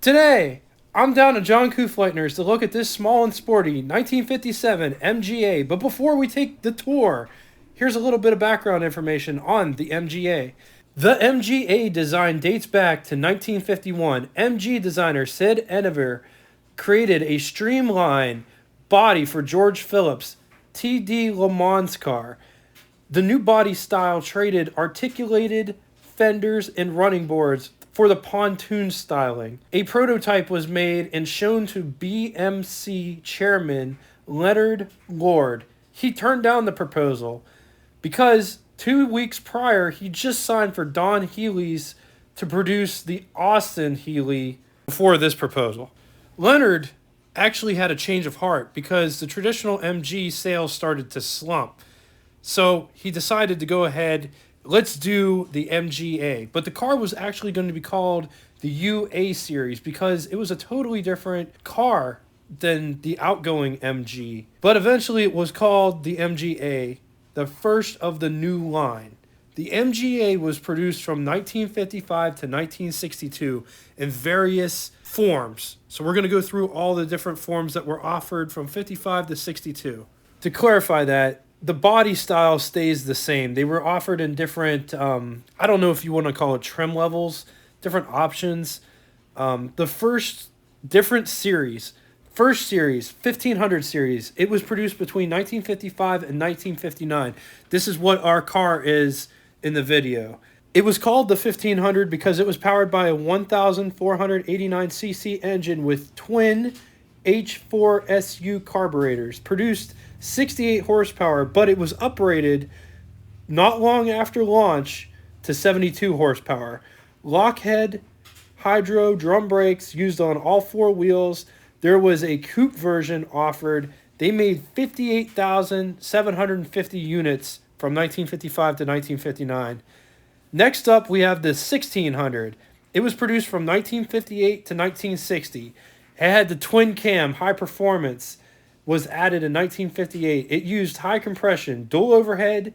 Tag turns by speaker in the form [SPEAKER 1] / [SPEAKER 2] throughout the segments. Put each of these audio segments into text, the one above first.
[SPEAKER 1] Today, I'm down to John Kufleitner's to look at this small and sporty 1957 MGA. But before we take the tour, here's a little bit of background information on the MGA. The MGA design dates back to 1951. MG designer Sid Enever created a streamlined body for George Phillips' TD Le Mans car. The new body style traded articulated fenders and running boards for the pontoon styling. A prototype was made and shown to BMC chairman Leonard Lord. He turned down the proposal because 2 weeks prior he just signed for Don Healy's to produce the Austin Healey before this proposal. Leonard actually had a change of heart because the traditional MG sales started to slump. So he decided to go ahead, let's do the MGA. But the car was actually going to be called the UA series because it was a totally different car than the outgoing MG. But eventually it was called the MGA, the first of the new line. The MGA was produced from 1955 to 1962 in various forms. So we're going to go through all the different forms that were offered from 55 to 62. To clarify that, the body style stays the same. They were offered in different, I don't know if you want to call it trim levels, different options. The first series, 1500 series, it was produced between 1955 and 1959. This is what our car is in the video. It was called the 1500 because it was powered by a 1,489cc engine with twin H4SU carburetors, produced 68 horsepower, but it was uprated not long after launch to 72 horsepower. Lockheed hydro drum brakes used on all four wheels. There was a coupe version offered. They made 58,750 units from 1955 to 1959. Next up, we have the 1600. It was produced from 1958 to 1960. It had the twin cam, high performance, was added in 1958. It used high compression, dual overhead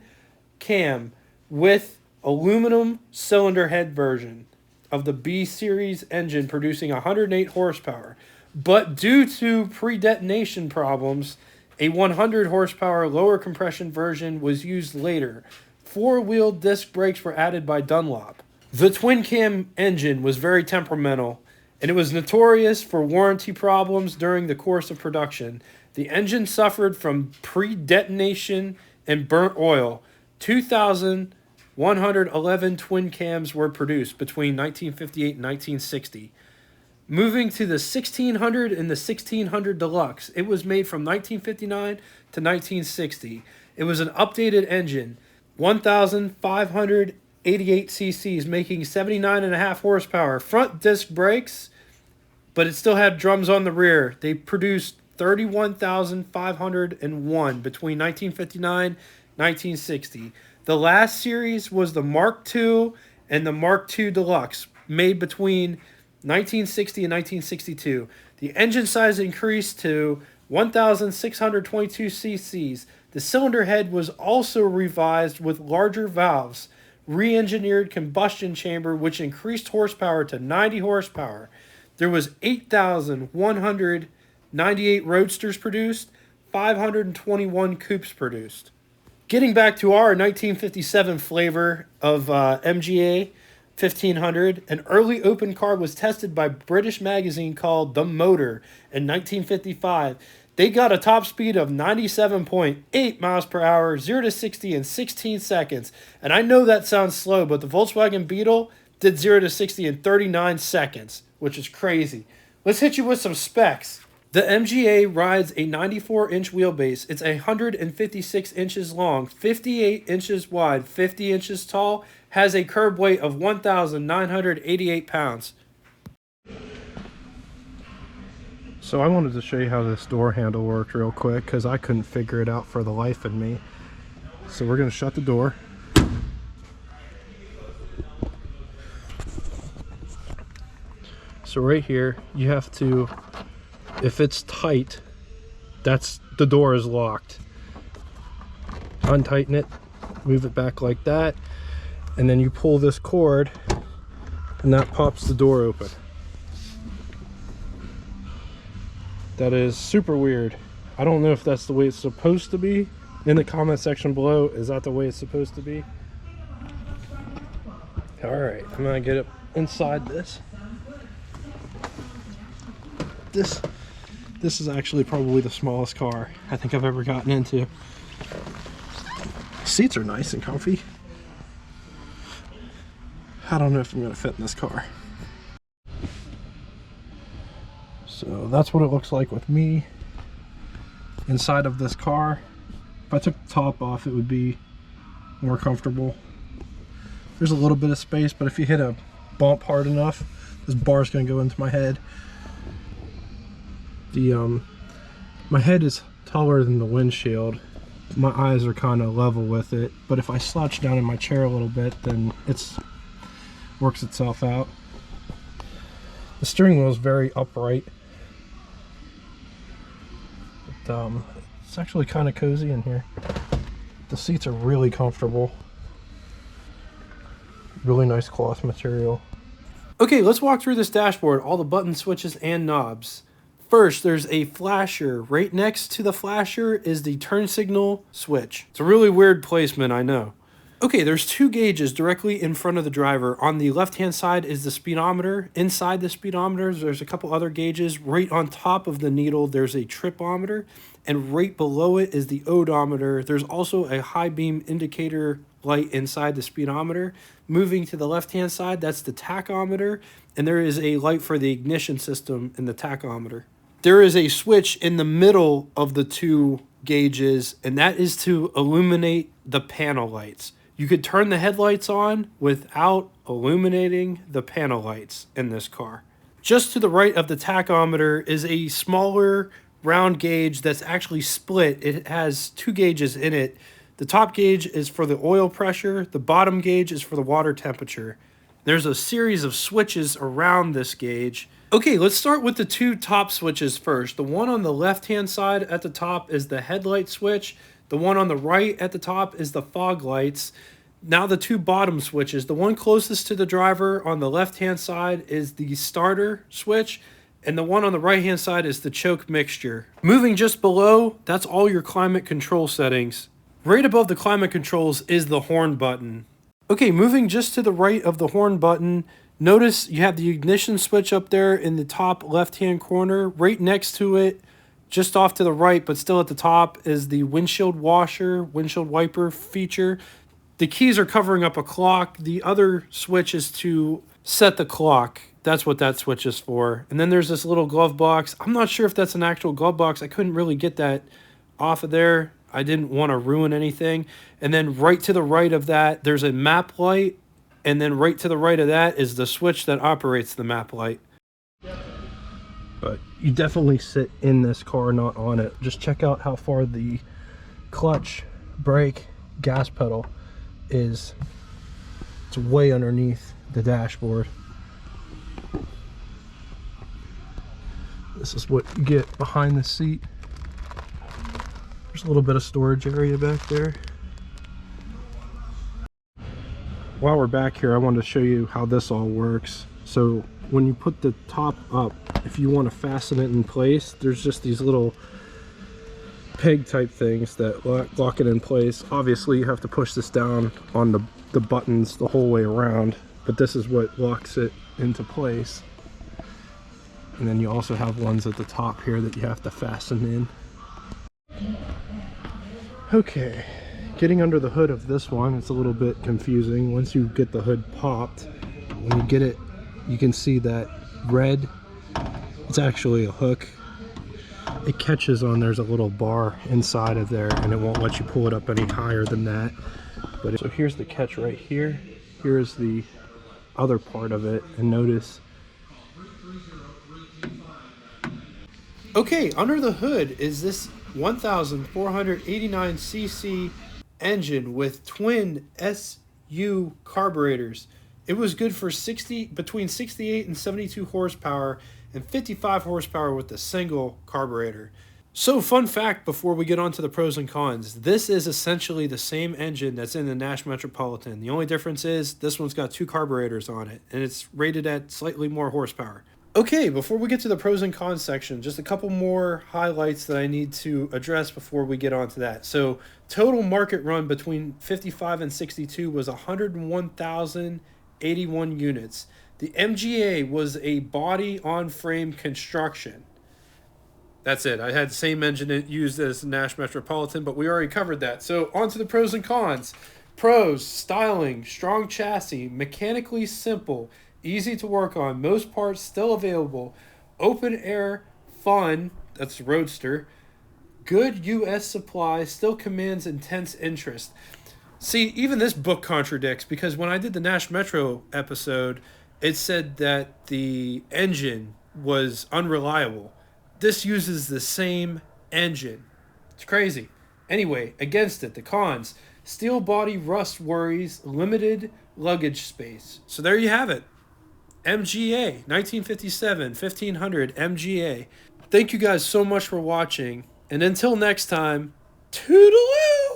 [SPEAKER 1] cam with aluminum cylinder head version of the B series engine, producing 108 horsepower. But due to pre-detonation problems, a 100 horsepower lower compression version was used later. Four-wheel disc brakes were added by Dunlop. The twin cam engine was very temperamental, and it was notorious for warranty problems during the course of production. The engine suffered from pre-detonation and burnt oil. 2,111 twin cams were produced between 1958 and 1960. Moving to the 1600 and the 1600 Deluxe. It was made from 1959 to 1960. It was an updated engine, 1,588 cc's, making 79.5 horsepower. Front disc brakes, but it still had drums on the rear. They produced 31,501 between 1959 and 1960. The last series was the Mark II and the Mark II Deluxe, made between 1960 and 1962. The engine size increased to 1,622 cc's. The cylinder head was also revised with larger valves, re-engineered combustion chamber, which increased horsepower to 90 horsepower. There was 8,198 roadsters produced, 521 coupes produced. Getting back to our 1957 flavor of MGA 1500, an early open car was tested by British magazine called The Motor in 1955. They got a top speed of 97.8 miles per hour, 0 to 60 in 16 seconds. And I know that sounds slow, but the Volkswagen Beetle did 0 to 60 in 39 seconds, which is crazy. Let's hit you with some specs. The MGA rides a 94-inch wheelbase. It's 156 inches long, 58 inches wide, 50 inches tall, has a curb weight of 1,988 pounds. So I wanted to show you how this door handle worked real quick because I couldn't figure it out for the life of me. So we're going to shut the door. So right here, you have to, if it's tight, that's the door is locked. Untighten it, move it back like that, and then you pull this cord and that pops the door open. That is super weird. I don't know if that's the way it's supposed to be. In the comment section below, is that the way it's supposed to be? Alright, I'm gonna get up inside this. This is actually probably the smallest car I think I've ever gotten into. Seats are nice and comfy. I don't know if I'm gonna fit in this car. So that's what it looks like with me inside of this car. If I took the top off, it would be more comfortable. There's a little bit of space, but if you hit a bump hard enough, this bar is going to go into my head. My head is taller than the windshield. My eyes are kind of level with it, but if I slouch down in my chair a little bit, then it works itself out. The steering wheel is very upright. It's actually kind of cozy in here. The seats are really comfortable. Really nice cloth material. Okay, let's walk through this dashboard, all the button switches and knobs. First, there's a flasher. Right next to the flasher is the turn signal switch. It's a really weird placement, I know. Okay, there's two gauges directly in front of the driver. On the left-hand side is the speedometer. Inside the speedometer, there's a couple other gauges. Right on top of the needle, there's a tripometer. And right below it is the odometer. There's also a high beam indicator light inside the speedometer. Moving to the left-hand side, that's the tachometer. And there is a light for the ignition system in the tachometer. There is a switch in the middle of the two gauges, and that is to illuminate the panel lights. You could turn the headlights on without illuminating the panel lights in this car. Just to the right of the tachometer is a smaller round gauge that's actually split. It has two gauges in it. The top gauge is for the oil pressure. The bottom gauge is for the water temperature. There's a series of switches around this gauge. Okay, let's start with the two top switches first. The one on the left-hand side at the top is the headlight switch. The one on the right at the top is the fog lights. Now the two bottom switches. The one closest to the driver on the left-hand side is the starter switch, and the one on the right-hand side is the choke mixture. Moving just below, that's all your climate control settings. Right above the climate controls is the horn button. Okay, moving just to the right of the horn button, notice you have the ignition switch up there in the top left-hand corner. Right next to it, just off to the right, but still at the top, is the windshield washer, windshield wiper feature. The keys are covering up a clock. The other switch is to set the clock. That's what that switch is for. And then there's this little glove box. I'm not sure if that's an actual glove box. I couldn't really get that off of there. I didn't want to ruin anything. And then right to the right of that, there's a map light. And then right to the right of that is the switch that operates the map light. But you definitely sit in this car, not on it. Just check out how far the clutch, brake, gas pedal is. It's way underneath the dashboard. This is what you get behind the seat. There's a little bit of storage area back there. While we're back here, I wanted to show you how this all works. So when you put the top up, if you want to fasten it in place, there's just these little peg type things that lock it in place. Obviously you have to push this down on the buttons the whole way around, but this is what locks it into place. And then you also have ones at the top here that you have to fasten in. Okay, getting under the hood of this one, it's a little bit confusing. Once you get the hood popped, when you get it, you can see that red, it's actually a hook. It catches on, there's a little bar inside of there, and it won't let you pull it up any higher than that. But so here's the catch right here. Here's the other part of it, and notice. Okay, under the hood is this 1,489cc engine with twin SU carburetors. It was good for between 68 and 72 horsepower and 55 horsepower with the single carburetor. So fun fact before we get on to the pros and cons, this is essentially the same engine that's in the Nash Metropolitan. The only difference is this one's got two carburetors on it and it's rated at slightly more horsepower. Okay, before we get to the pros and cons section, just a couple more highlights that I need to address before we get on to that. So, total market run between 55 and 62 was 101,081 units. The MGA was a body on frame construction. That's it. I had the same engine used as the Nash Metropolitan, but we already covered that. So, on to the pros and cons. Pros: styling, strong chassis, mechanically simple, easy to work on, most parts still available, open air, fun, that's the Roadster, good US supply, still commands intense interest. See, even this book contradicts because when I did the Nash Metro episode, it said that the engine was unreliable. This uses the same engine. It's crazy. Anyway, against it, the cons: steel body rust worries, limited luggage space. So there you have it. MGA, 1957, 1500 MGA. Thank you guys so much for watching. And until next time, toodaloo!